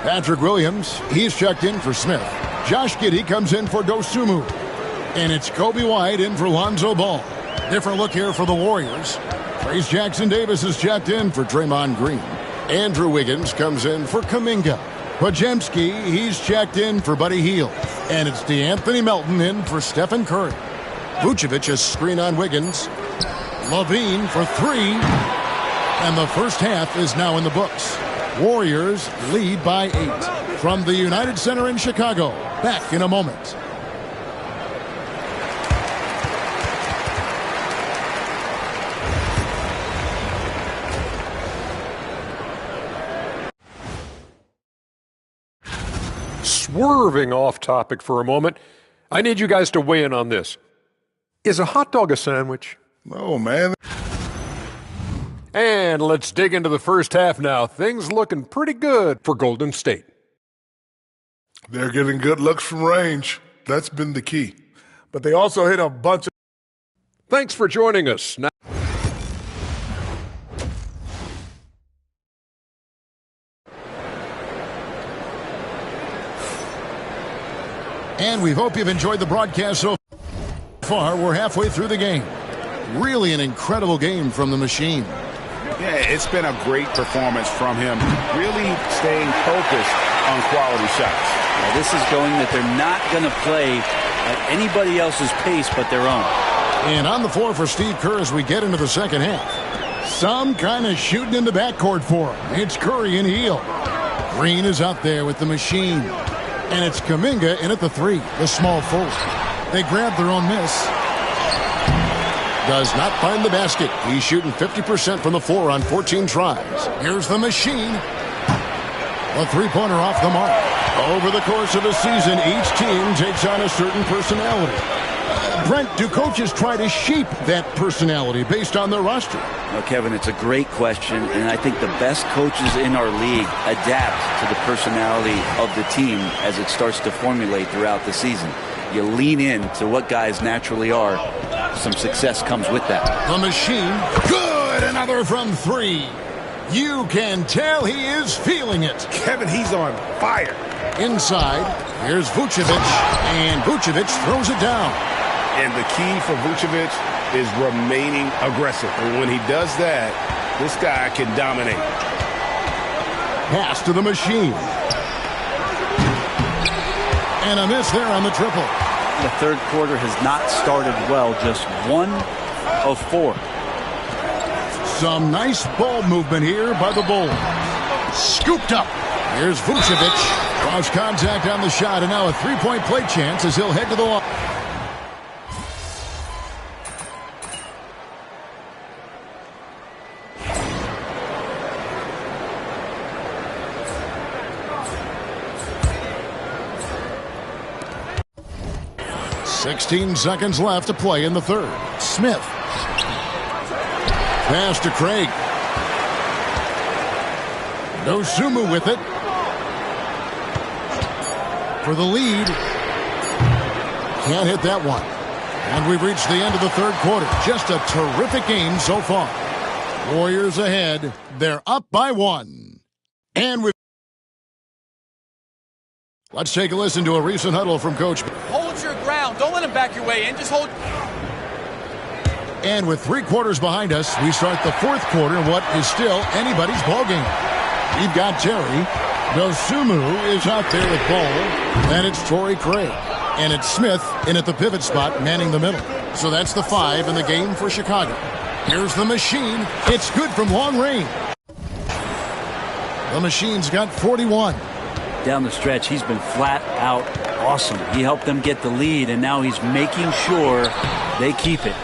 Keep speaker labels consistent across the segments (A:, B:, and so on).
A: Patrick Williams, he's checked in for Smith. Josh Giddey comes in for Dosunmu. And it's Kobe White in for Lonzo Ball. Different look here for the Warriors. Trayce Jackson-Davis is checked in for Draymond Green. Andrew Wiggins comes in for Kuminga. Podziemski, he's checked in for Buddy Hield. And it's DeAnthony Melton in for Stephen Curry. Vucevic is screen on Wiggins. LaVine for three. And the first half is now in the books. Warriors lead by 8. From the United Center in Chicago. Back in a moment.
B: Swerving off topic for a moment, I need you guys to weigh in on this. Is a hot dog a sandwich?
C: No, man.
B: And let's dig into the first half now. Things looking pretty good for Golden State.
C: They're getting good looks from range. That's been the key.
D: But they also hit a bunch of...
B: Thanks for joining us. Now
A: and we hope you've enjoyed the broadcast so far. We're halfway through the game. Really an incredible game from the Machine.
E: Yeah, it's been a great performance from him. Really staying focused on quality shots.
F: Now, this is showing that they're not going to play at anybody else's pace but their own.
A: And on the floor for Steve Kerr as we get into the second half. Some kind of shooting in the backcourt for him. It's Curry and Hield. Green is out there with the Machine. And it's Kuminga in at the three, the small forward. They grab their own miss. Does not find the basket. He's shooting 50% from the floor on 14 tries. Here's the Machine. A three-pointer off the mark. Over the course of a season, each team takes on a certain personality. Brent, do coaches try to shape that personality based on their roster?
F: Well, Kevin, it's a great question, and I think the best coaches in our league adapt to the personality of the team as it starts to formulate throughout the season. You lean in to what guys naturally are. Some success comes with that.
A: The Machine, good! Another from three. You can tell he is feeling it.
D: Kevin, he's on fire.
A: Inside, here's Vucevic, and Vucevic throws it down.
D: And the key for Vucevic is remaining aggressive. And when he does that, this guy can dominate.
A: Pass to the Machine. And a miss there on the triple.
F: The third quarter has not started well, just 1 of 4.
A: Some nice ball movement here by the Bulls. Scooped up. Here's Vucevic. Cross contact on the shot, and now a three-point play chance as he'll head to the line. .16 seconds left to play in the third. Smith. Pass to Craig. Dosunmu with it. For the lead. Can't hit that one. And we've reached the end of the third quarter. Just a terrific game so far. Warriors ahead. They're up by 1. And let's take a listen to a recent huddle from Coach.
G: Hold your ground. Don't let him back your way in. Just hold.
A: And with 3 quarters behind us, we start the fourth quarter in what is still anybody's ballgame. We've got Terry. Dosunmu is out there with ball. And it's Torrey Craig. And it's Smith in at the pivot spot, manning the middle. So that's the 5 in the game for Chicago. Here's the Machine. It's good from long range. The Machine's got 41.
F: Down the stretch, he's been flat out awesome. He helped them get the lead, and now he's making sure they keep it.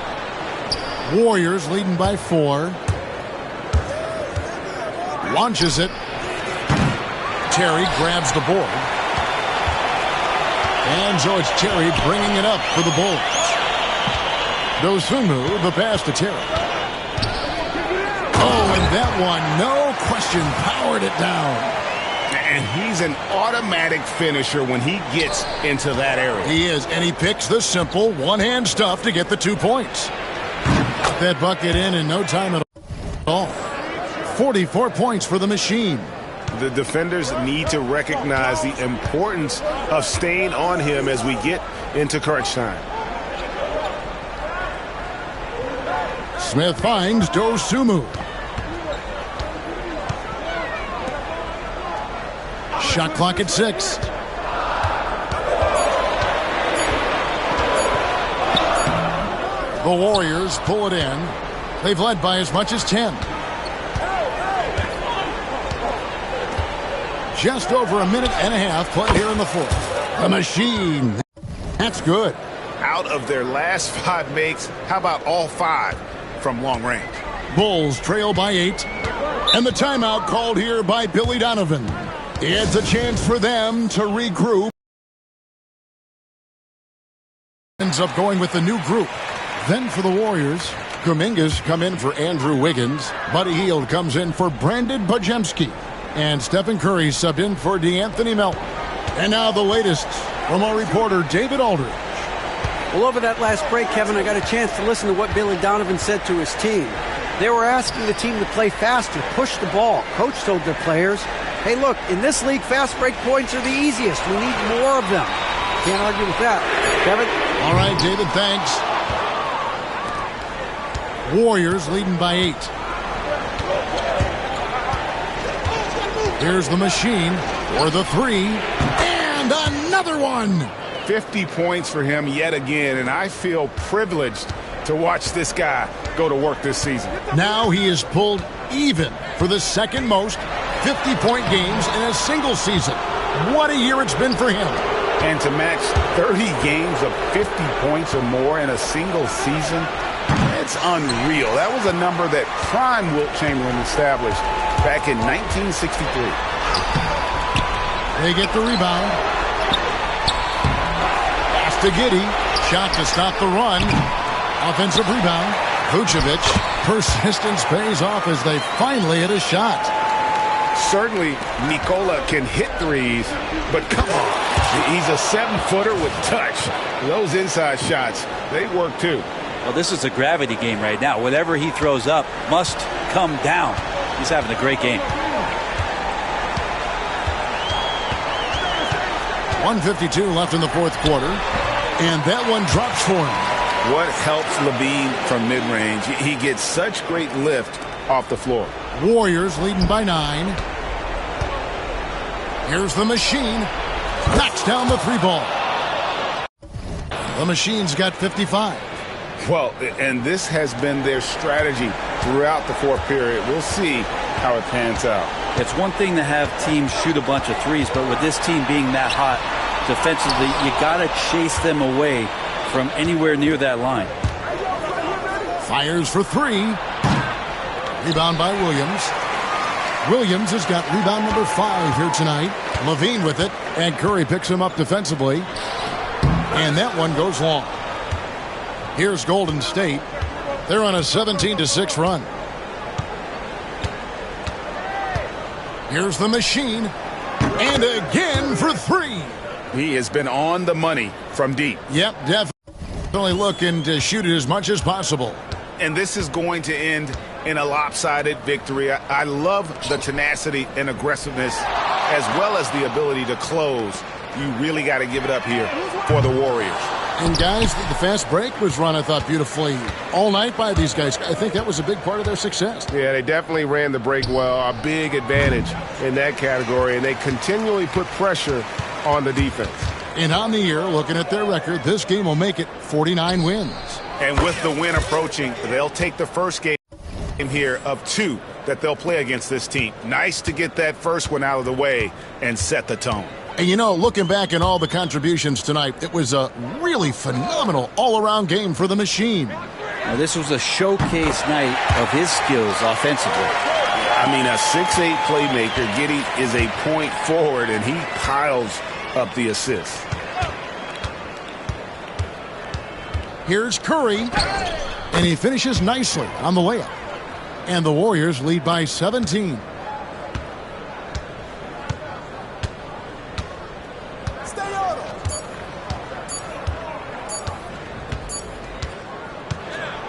A: Warriors leading by 4. Launches it. Terry grabs the board. And so it's Terry bringing it up for the Bulls. Dosunmu, the pass to Terry. Oh, and that one, no question, powered it down.
D: And he's an automatic finisher when he gets into that area.
A: He is, and he picks the simple one-hand stuff to get the 2 points. Got that bucket in no time at all. 44 points for the Machine.
D: The defenders need to recognize the importance of staying on him as we get into crunch time.
A: Smith finds Dosunmu. Shot clock at 6. The Warriors pull it in. They've led by as much as 10. Just over a minute and a half played here in the fourth. The machine. That's good.
E: Out of their last 5 makes, how about all 5 from long range?
A: Bulls trail by 8. And the timeout called here by Billy Donovan. It's a chance for them to regroup. Ends up going with the new group. Then for the Warriors, Kumingas come in for Andrew Wiggins. Buddy Hield comes in for Brandon Bajemski. And Stephen Curry subbed in for DeAnthony Melton. And now the latest from our reporter, David Aldridge.
H: Well, over that last break, Kevin, I got a chance to listen to what Billy Donovan said to his team. They were asking the team to play faster, push the ball. Coach told their players, hey, look, in this league, fast break points are the easiest. We need more of them. Can't argue with that. Kevin?
A: All right, David, thanks. Warriors leading by 8. Here's the machine for the 3. And another one.
E: 50 points for him yet again, and I feel privileged to watch this guy go to work this season.
A: Now he is pulled even for the second most 50-point games in a single season. What a year it's been for him.
E: And to match 30 games of 50 points or more in a single season, it's unreal. That was a number that prime Wilt Chamberlain established back in 1963.
A: They get the rebound. Pass to Giddey. Shot to stop the run. Offensive rebound. Vucevic. Persistence pays off as they finally hit a shot.
E: Certainly, Nikola can hit threes, but come on. He's a 7-footer with touch. Those inside shots, they work too.
F: Well, this is a gravity game right now. Whatever he throws up must come down. He's having a great game.
A: 1:52 left in the fourth quarter. And that one drops for him.
E: What helps LaVine from mid-range? He gets such great lift off the floor.
A: Warriors leading by 9. Here's the machine. Knocks down the 3 ball. The machine's got 55.
E: Well, and this has been their strategy throughout the fourth period. We'll see how it pans out.
F: It's one thing to have teams shoot a bunch of threes, but with this team being that hot defensively, you got to chase them away from anywhere near that line.
A: Fires for 3. Rebound by Williams. Williams has got rebound number 5 here tonight. LaVine with it, and Curry picks him up defensively. And that one goes long. Here's Golden State. They're on a 17-6 run. Here's the machine. And again for 3.
E: He has been on the money from deep.
A: Yep, definitely looking to shoot it as much as possible.
E: And this is going to end in a lopsided victory. I love the tenacity and aggressiveness as well as the ability to close. You really got to give it up here for the Warriors.
A: And guys, the fast break was run, I thought, beautifully all night by these guys. I think that was a big part of their success.
D: Yeah, they definitely ran the break well. A big advantage in that category, and they continually put pressure on the defense.
A: And on the year, looking at their record, this game will make it 49 wins.
E: And with the win approaching, they'll take the first game here of 2 that they'll play against this team. Nice to get that first one out of the way and set the tone.
A: And you know, looking back at all the contributions tonight, it was a really phenomenal all-around game for the machine.
F: Now, this was a showcase night of his skills offensively.
E: I mean, a 6'8 playmaker. Giddey is a point forward, and he piles up the assists.
A: Here's Curry, and he finishes nicely on the layup. And the Warriors lead by 17.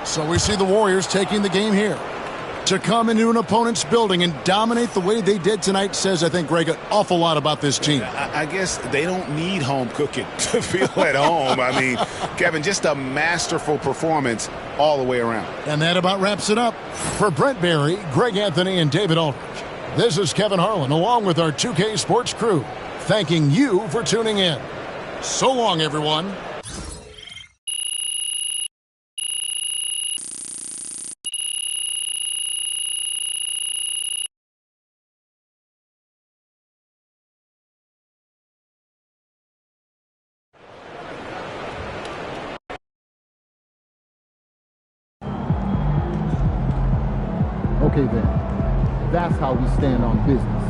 A: So we see the Warriors taking the game here. To come into an opponent's building and dominate the way they did tonight says, I think, Greg, an awful lot about this team.
E: I guess they don't need home cooking to feel at home. I mean, Kevin, just a masterful performance all the way around.
A: And that about wraps it up. For Brent Barry, Greg Anthony, and David Aldridge, this is Kevin Harlan along with our 2K Sports crew, thanking you for tuning in. So long, everyone.
I: Okay then, that's how we stand on business.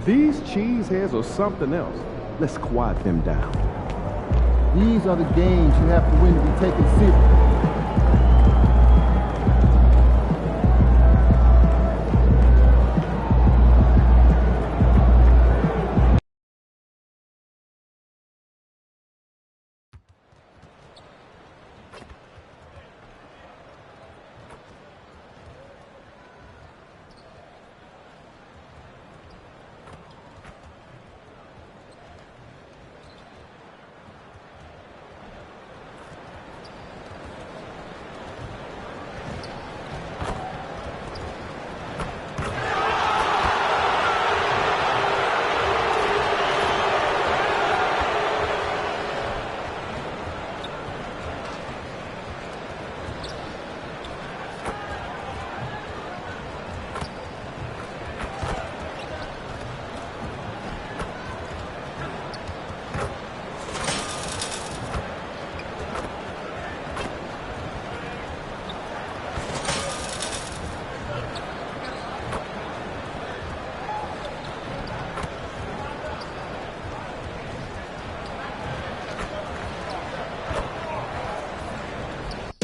J: These cheeseheads are something else. Let's quiet them down.
I: These are the games you have to win to be taken seriously.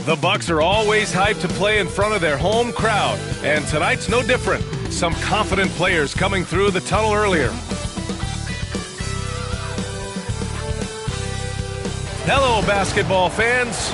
K: The Bucks are always hyped to play in front of their home crowd, and tonight's no different. Some confident players coming through the tunnel earlier. Hello, basketball fans.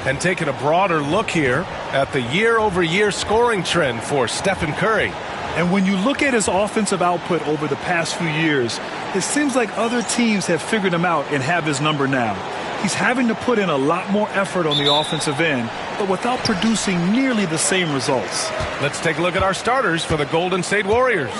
K: And taking a broader look here at the year-over-year scoring trend for Stephen Curry.
L: And when you look at his offensive output over the past few years, it seems like other teams have figured him out and have his number now. He's having to put in a lot more effort on the offensive end, but without producing nearly the same results.
K: Let's take a look at our starters for the Golden State Warriors.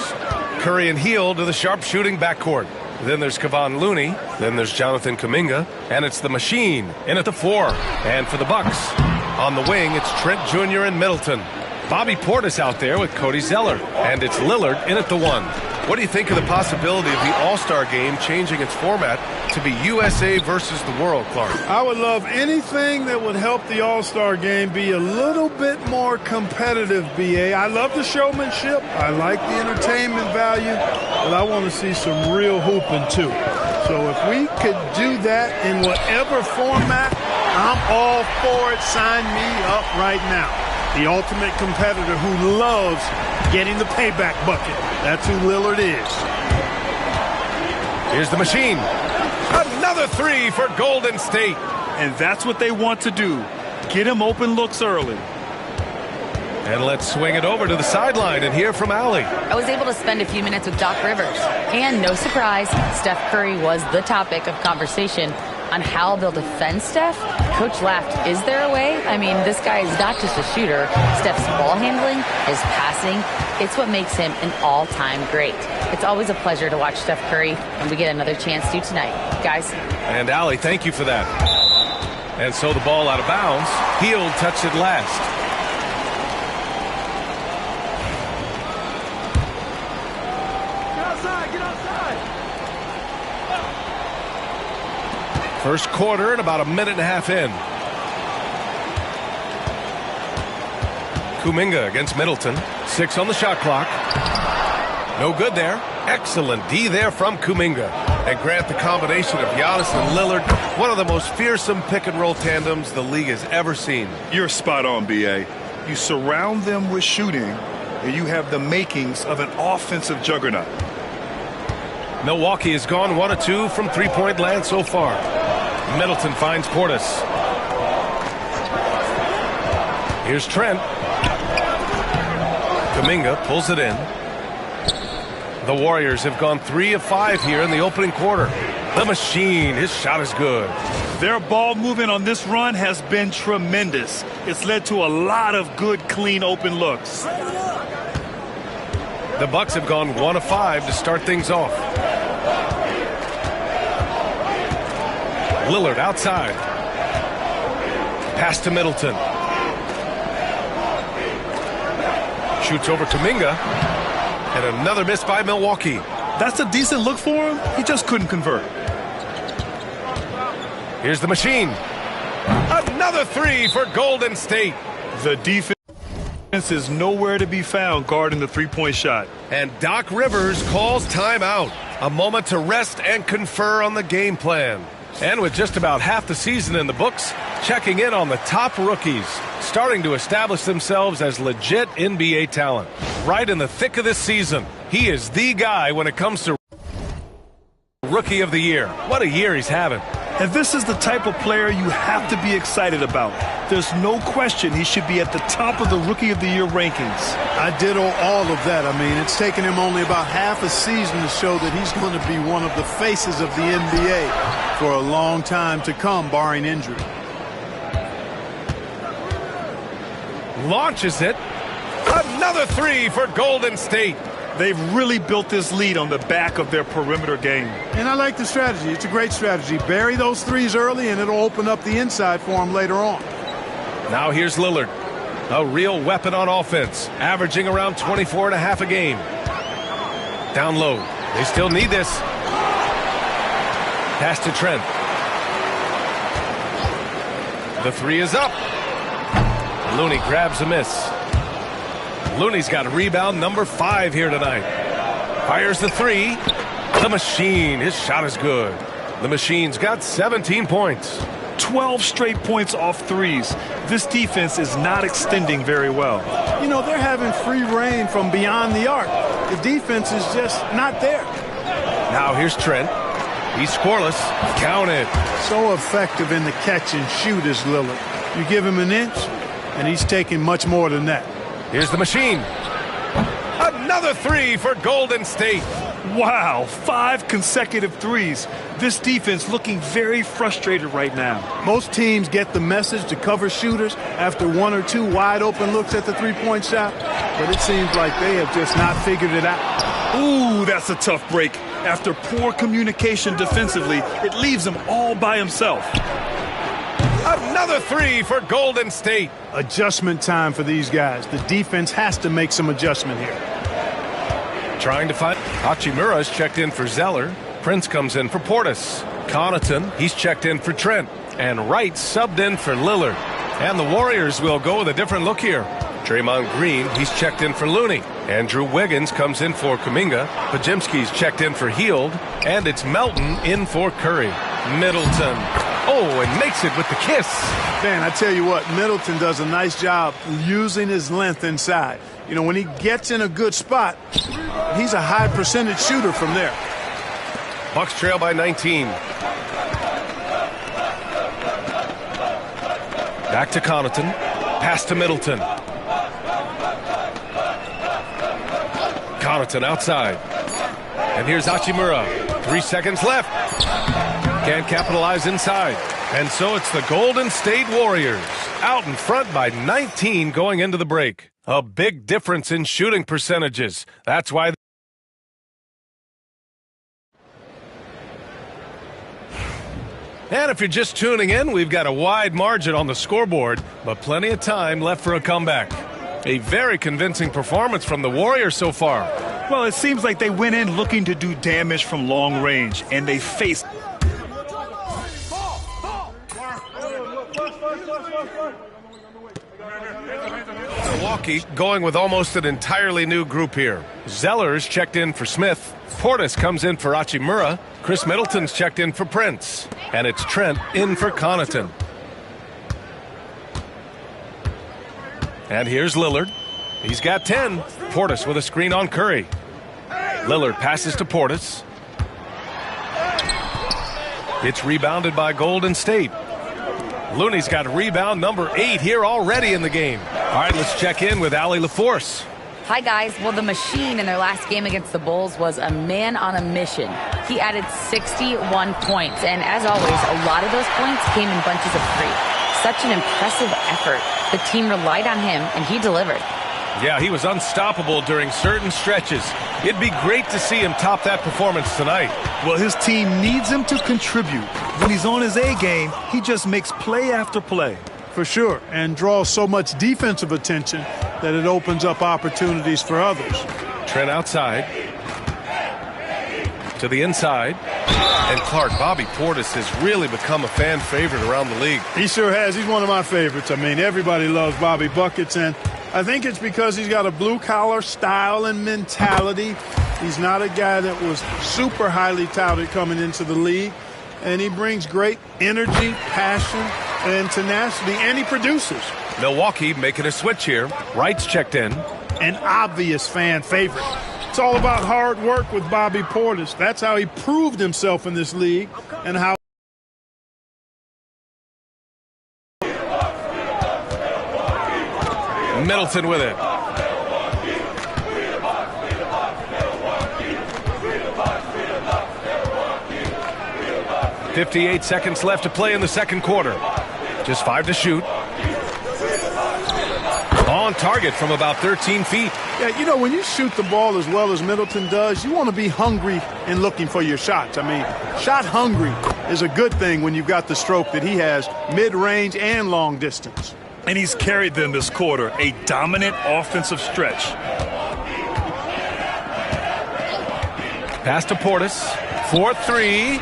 K: Curry and Hield to the sharpshooting backcourt. Then there's Kevon Looney. Then there's Jonathan Kuminga. And it's the Machine in at the 4. And for the Bucks, on the wing, it's Trent Jr. and Middleton. Bobby Portis out there with Cody Zeller. And it's Lillard in at the 1. What do you think of the possibility of the All-Star game changing its format to be USA versus the world, Clark?
M: I would love anything that would help the All-Star game be a little bit more competitive, B.A. I love the showmanship. I like the entertainment value, but I want to see some real hooping, too. So if we could do that in whatever format, I'm all for it. Sign me up right now. The ultimate competitor who loves getting the payback bucket. That's who Lillard is.
K: Here's the Machine. Another 3 for Golden State.
L: And that's what they want to do. Get him open looks early.
K: And let's swing it over to the sideline and hear from Allie.
N: I was able to spend a few minutes with Doc Rivers. And no surprise, Steph Curry was the topic of conversation on how they'll defend Steph. Coach laughed, is there a way? I mean, this guy is not just a shooter. Steph's ball handling, his passing, it's what makes him an all-time great. It's always a pleasure to watch Steph Curry, and we get another chance to tonight. Guys.
K: And Allie, thank you for that. And so the ball out of bounds. Hield touched it last. First quarter and about a minute and a half in. Kuminga against Middleton. 6 on the shot clock. No good there. Excellent D there from Kuminga. And Grant, the combination of Giannis and Lillard, one of the most fearsome pick-and-roll tandems the league has ever seen.
L: You're spot on, B.A. You surround them with shooting, and you have the makings of an offensive juggernaut.
K: Milwaukee has gone 1 of 2 from three-point land so far. Middleton finds Portis. Here's Trent. Kuminga pulls it in. The Warriors have gone 3 of 5 here in the opening quarter. The Machine, his shot is good.
L: Their ball movement on this run has been tremendous. It's led to a lot of good, clean, open looks.
K: The Bucks have gone 1 of 5 to start things off. Lillard outside. Pass to Middleton. Shoots over to Kuminga. And another miss by Milwaukee.
L: That's a decent look for him. He just couldn't convert.
K: Here's the Machine. Another 3 for Golden State.
L: The defense is nowhere to be found guarding the three-point shot.
K: And Doc Rivers calls timeout. A moment to rest and confer on the game plan. And with just about half the season in the books, checking in on the top rookies, starting to establish themselves as legit NBA talent. Right in the thick of this season, he is the guy when it comes to Rookie of the Year. What a year he's having.
L: And this is the type of player you have to be excited about. There's no question he should be at the top of the Rookie of the Year rankings.
M: I ditto all of that. I mean, it's taken him only about half a season to show that he's going to be one of the faces of the NBA for a long time to come, barring injury.
K: Launches it. Another 3 for Golden State.
L: They've really built this lead on the back of their perimeter game.
M: And I like the strategy. It's a great strategy. Bury those threes early, and it'll open up the inside for them later on.
K: Now here's Lillard. A real weapon on offense, averaging around 24.5 a game. Down low. They still need this. Pass to Trent. The 3 is up. Looney grabs a miss. Looney's got rebound number 5 here tonight. Fires the 3. The Machine, his shot is good. The Machine's got 17 points.
L: 12 straight points off threes. This defense is not extending very well.
M: You know, they're having free reign from beyond the arc. The defense is just not there.
K: Now here's Trent. He's scoreless. Counted.
M: So effective in the catch and shoot is Lillard. You give him an inch, and he's taking much more than that.
K: Here's the Machine. Another 3 for Golden State.
L: Wow, 5 consecutive threes. This defense looking very frustrated right now.
M: Most teams get the message to cover shooters after 1 or 2 wide open looks at the three-point shot, but it seems like they have just not figured it out.
L: Ooh, that's a tough break. After poor communication defensively, it leaves him all by himself.
K: Another 3 for Golden State.
M: Adjustment time for these guys. The defense has to make some adjustment here.
K: Trying to find Hachimura's checked in for Zeller. Prince comes in for Portis. Connaughton, he's checked in for Trent. And Wright subbed in for Lillard. And the Warriors will go with a different look here. Draymond Green, he's checked in for Looney. Andrew Wiggins comes in for Kuminga. Podziemski's checked in for Hield. And it's Melton in for Curry. Middleton. Oh, and makes it with the kiss.
M: Man, I tell you what, Middleton does a nice job using his length inside. You know, when he gets in a good spot, he's a high percentage shooter from there.
K: Bucks trail by 19. Back to Connaughton. Pass to Middleton. Connaughton outside. And here's Hachimura. 3 seconds left. Can't capitalize inside. And so it's the Golden State Warriors out in front by 19 going into the break. A big difference in shooting percentages. That's why. And if you're just tuning in, we've got a wide margin on the scoreboard, but plenty of time left for a comeback. A very convincing performance from the Warriors so far.
L: Well, it seems like they went in looking to do damage from long range, and they faced
K: Milwaukee going with almost an entirely new group here. Zeller's checked in for Smith. Portis comes in for Hachimura. Chris Middleton's checked in for Prince. And it's Trent in for Connaughton. And here's Lillard. He's got 10. Portis with a screen on Curry. Lillard passes to Portis. It's rebounded by Golden State. Looney's got rebound number 8 here already in the game. All right, let's check in with Allie LaForce.
N: Hi, guys. Well, the Machine in their last game against the Bulls was a man on a mission. He added 61 points, and as always, a lot of those points came in bunches of 3. Such an impressive effort. The team relied on him, and he delivered.
K: Yeah, he was unstoppable during certain stretches. It'd be great to see him top that performance tonight.
L: Well, his team needs him to contribute. When he's on his A game, he just makes play after play.
M: For sure, and draws so much defensive attention that it opens up opportunities for others.
K: Trent outside. To the inside. And Clark, Bobby Portis has really become a fan favorite around the league.
M: He sure has. He's one of my favorites. I mean, everybody loves Bobby Buckets, and I think it's because he's got a blue-collar style and mentality. He's not a guy that was super highly touted coming into the league, and he brings great energy, passion, and tenacity, and he produces.
K: Milwaukee making a switch here. Wright's checked in.
M: An obvious fan favorite. It's all about hard work with Bobby Portis. That's how he proved himself in this league and how
K: Middleton with it. .58 seconds left to play in the second quarter. Just 5 to shoot. On target from about 13 feet.
M: Yeah, you know, when you shoot the ball as well as Middleton does, you want to be hungry and looking for your shots. I mean, shot hungry is a good thing when you've got the stroke that he has, mid-range and long distance.
L: And he's carried them this quarter, a dominant offensive stretch.
K: Pass to Portis. 4-3.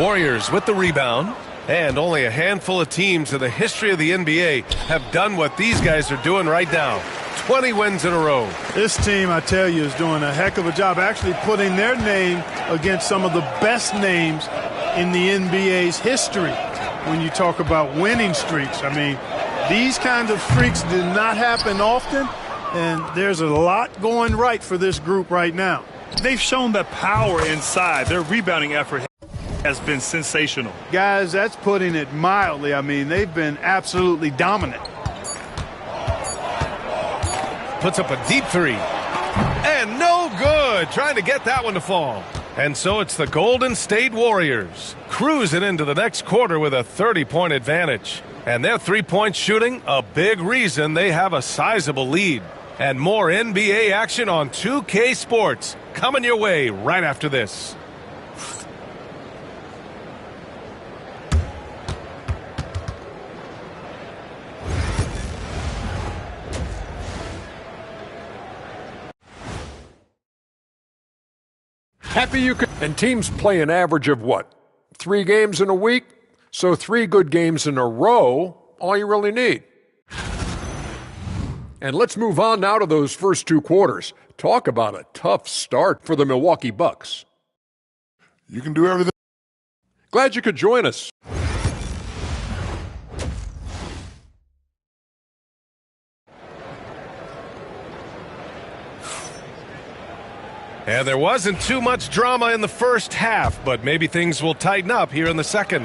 K: Warriors with the rebound. And only a handful of teams in the history of the NBA have done what these guys are doing right now. 20 wins in a row.
M: This team, I tell you, is doing a heck of a job actually putting their name against some of the best names in the NBA's history when you talk about winning streaks. I mean, these kinds of streaks do not happen often, and there's a lot going right for this group right now.
L: They've shown the power inside. Their rebounding effort has been sensational.
M: Guys, that's putting it mildly. I mean, they've been absolutely dominant.
K: Puts up a deep 3. And no good. Trying to get that one to fall. And so it's the Golden State Warriors cruising into the next quarter with a 30-point advantage. And their three-point shooting, a big reason they have a sizable lead. And more NBA action on 2K Sports coming your way right after this.
B: Happy you can. And teams play an average of what? 3 games in a week? So 3 good games in a row, all you really need. And let's move on now to those first 2 quarters. Talk about a tough start for the Milwaukee Bucks.
C: You can do everything.
B: Glad you could join us.
K: And there wasn't too much drama in the first half, but maybe things will tighten up here in the second.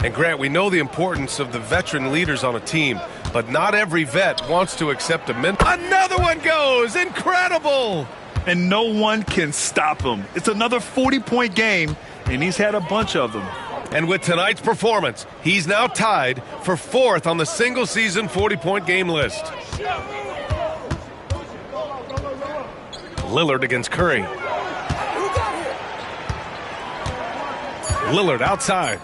K: And Grant, we know the importance of the veteran leaders on a team, but not every vet wants to accept a min. Another one goes! Incredible!
L: And no one can stop him. It's another 40-point game, and he's had a bunch of them.
K: And with tonight's performance, he's now tied for 4th on the single-season 40-point game list. Lillard against Curry. Lillard outside.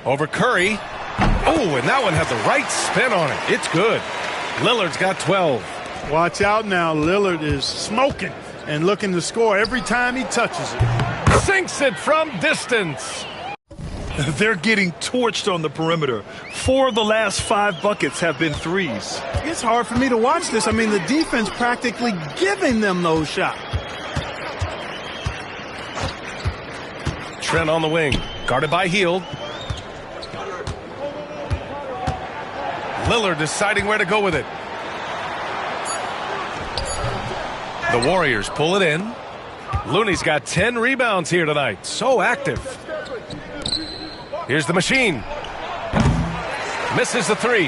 K: Over Curry. Oh, and that one had the right spin on it. It's good. Lillard's got 12.
M: Watch out now. Lillard is smoking and looking to score every time he touches it.
K: Sinks it from distance.
L: They're getting torched on the perimeter. 4 of the last 5 buckets have been threes.
M: It's hard for me to watch this. I mean, the defense practically giving them those shots.
K: Trent on the wing, guarded by Hield. Lillard deciding where to go with it. The Warriors pull it in. Looney's got 10 rebounds here tonight. So active. Here's the machine. Misses the 3.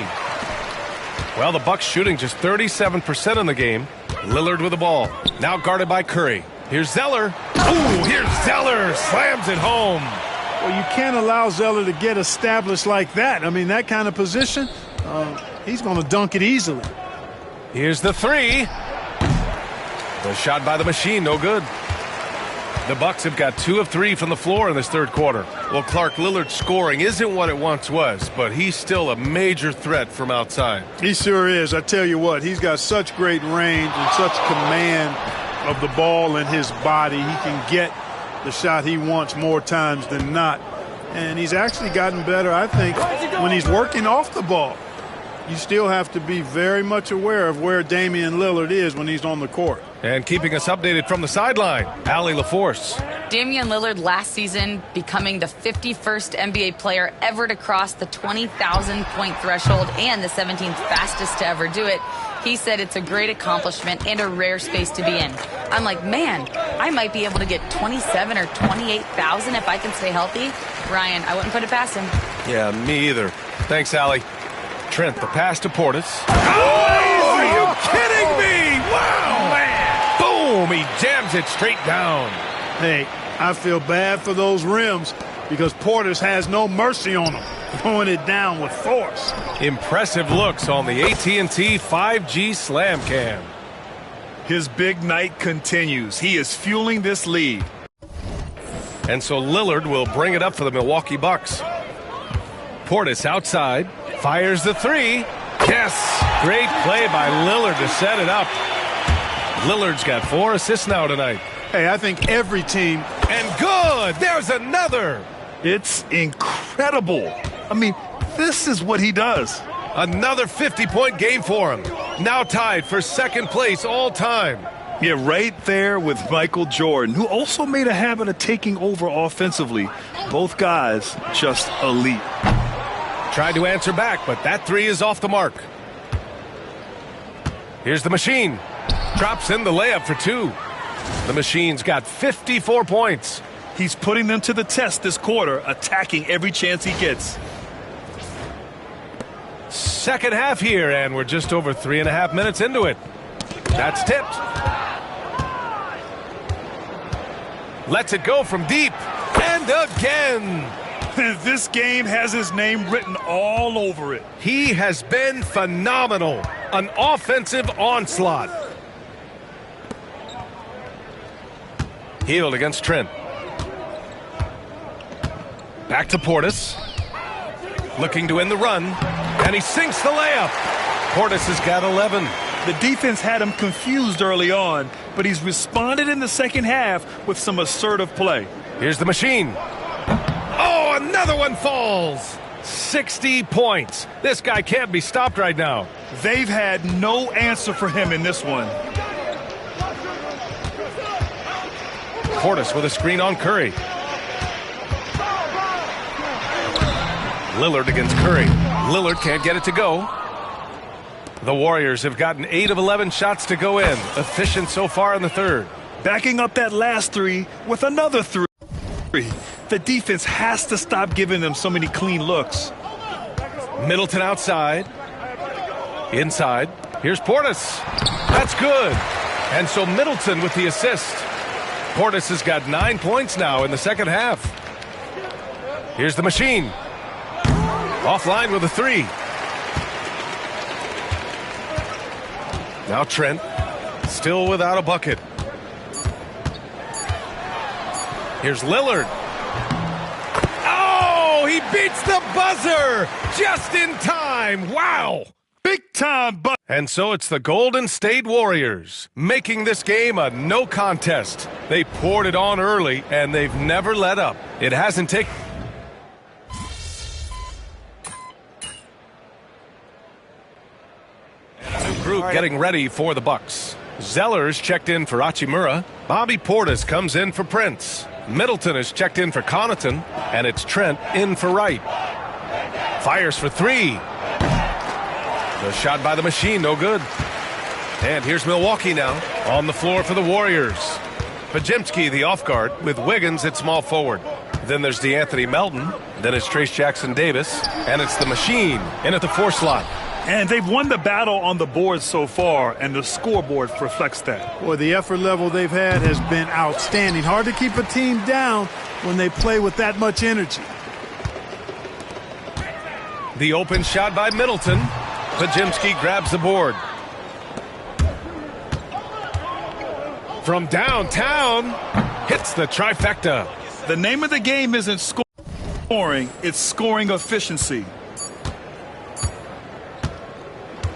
K: Well, the Bucks shooting just 37% in the game. Lillard with the ball. Now guarded by Curry. Here's Zeller. Ooh, here's Zeller. Slams it home.
M: Well, you can't allow Zeller to get established like that. I mean, that kind of position, he's going to dunk it easily.
K: Here's the 3. The shot by the machine, no good. The Bucks have got 2 of 3 from the floor in this third quarter. Well, Clark, Lillard's scoring isn't what it once was, but he's still a major threat from outside.
M: He sure is. I tell you what, he's got such great range and such command of the ball in his body. He can get the shot he wants more times than not. And he's actually gotten better, I think, when he's working off the ball. You still have to be very much aware of where Damian Lillard is when he's on the court.
K: And keeping us updated from the sideline, Allie LaForce.
N: Damian Lillard last season becoming the 51st NBA player ever to cross the 20,000-point threshold and the 17th fastest to ever do it. He said it's a great accomplishment and a rare space to be in. I'm like, man, I might be able to get 27 or 28,000 if I can stay healthy. Ryan, I wouldn't put it past him.
K: Yeah, me either. Thanks, Allie. Trent, the pass to Portis. Oh, are you kidding me? Wow, man. Boom, he jams it straight down.
M: Hey, I feel bad for those rims because Portis has no mercy on them, throwing it down with force.
K: Impressive looks on the AT&T 5G Slam Cam.
L: His big night continues. He is fueling this lead.
K: And so Lillard will bring it up for the Milwaukee Bucks. Portis outside. Fires the 3. Yes! Great play by Lillard to set it up. Lillard's got 4 assists now tonight.
M: Hey, I think every team...
K: And good! There's another!
L: It's incredible. I mean, this is what he does.
K: Another 50-point game for him. Now tied for second place all time.
L: Yeah, right there with Michael Jordan, who also made a habit of taking over offensively. Both guys just elite.
K: Tried to answer back, but that 3 is off the mark. Here's the machine. Drops in the layup for 2. The machine's got 54 points.
L: He's putting them to the test this quarter, attacking every chance he gets.
K: Second half here, and we're just over 3.5 minutes into it. That's tipped. Lets it go from deep. And again.
L: This game has his name written all over it.
K: He has been phenomenal. An offensive onslaught. Hield against Trent. Back to Portis. Looking to end the run. And he sinks the layup. Portis has got 11.
L: The defense had him confused early on, but he's responded in the second half with some assertive play.
K: Here's the machine. Oh, another one falls. 60 points. This guy can't be stopped right now.
L: They've had no answer for him in this one.
K: Portis with a screen on Curry. Lillard against Curry. Lillard can't get it to go. The Warriors have gotten 8 of 11 shots to go in. Efficient so far in the third.
L: Backing up that last 3 with another 3. The defense has to stop giving them so many clean looks.
K: Middleton outside. Inside. Here's Portis. That's good. And so Middleton with the assist. Portis has got 9 points now in the second half. Here's the machine. Offline with a 3. Now Trent. Still without a bucket. Here's Lillard. Oh, he beats the buzzer just in time. Wow.
L: Big time buzzer.
K: And so it's the Golden State Warriors making this game a no contest. They poured it on early, and they've never let up. It hasn't taken... Group getting ready for the Bucks. Zellers checked in for Hachimura. Bobby Portis comes in for Prince. Middleton is checked in for Connaughton. And it's Trent in for Wright. Fires for three. The shot by the machine, no good. And here's Milwaukee now on the floor for the Warriors. Podziemski, the off guard, with Wiggins at small forward. Then there's DeAnthony Melton. Then it's Trace Jackson Davis. And it's the machine in at the 4 slot.
L: And they've won the battle on the board so far, and the scoreboard reflects that.
M: Boy, the effort level they've had has been outstanding. Hard to keep a team down when they play with that much energy.
K: The open shot by Middleton. Podziemski grabs the board. From downtown, hits the trifecta.
L: The name of the game isn't scoring, it's scoring efficiency.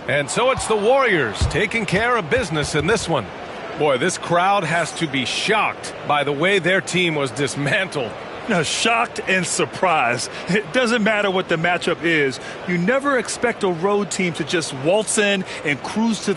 K: And so it's the Warriors taking care of business in this one. Boy, this crowd has to be shocked by the way their team was dismantled.
L: Now, shocked and surprised. It doesn't matter what the matchup is. You never expect a road team to just waltz in and cruise to